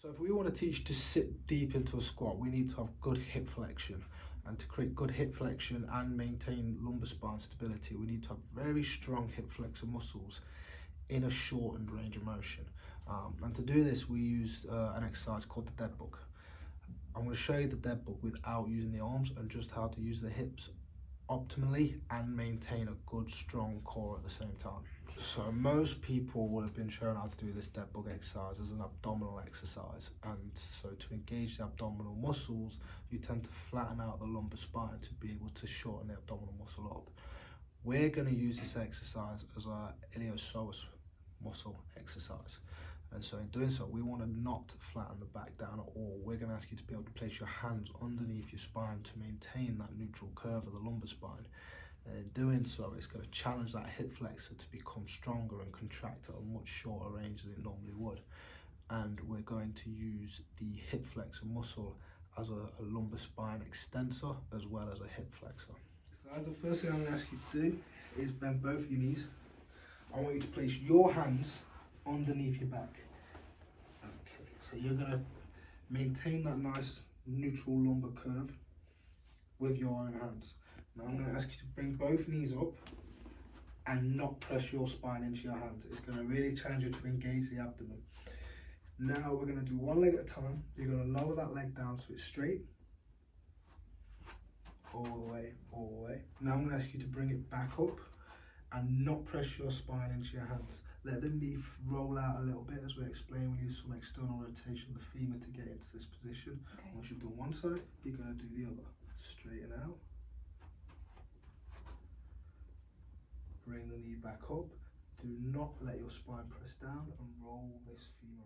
So if we want to teach to sit deep into a squat, we need to have good hip flexion. And to create good hip flexion and maintain lumbar spine stability, we need to have very strong hip flexor muscles in a shortened range of motion. And to do this, we use an exercise called the dead bug. I'm going to show you the dead bug without using the arms and just how to use the hips optimally and maintain a good strong core at the same time. So most people will have been shown how to do this dead bug exercise as an abdominal exercise, and so to engage the abdominal muscles you tend to flatten out the lumbar spine to be able to shorten the abdominal muscle up. We're going to use this exercise as our iliopsoas muscle exercise, and so in doing so we want to not flatten the back down at all. We're going to ask you to be able to place your hands underneath your spine to maintain that neutral curve of the lumbar spine. And in doing so, it's going to challenge that hip flexor to become stronger and contract at a much shorter range than it normally would. And we're going to use the hip flexor muscle as a lumbar spine extensor as well as a hip flexor. So as the first thing I'm going to ask you to do is bend both your knees. I want you to place your hands underneath your back. Okay, so you're going to maintain that nice neutral lumbar curve with your own hands. Now I'm going to ask you to bring both knees up and not press your spine into your hands. It's going to really challenge you to engage the abdomen. Now we're going to do one leg at a time. You're going to lower that leg down so it's straight. All the way, all the way. Now I'm going to ask you to bring it back up and not press your spine into your hands. Let the knee roll out a little bit as we explain. We use some external rotation of the femur to get into this position. Okay. Once you've done one side, you're going to do the other. Straighten out. Bring the knee back up. Do not let your spine press down and roll this femur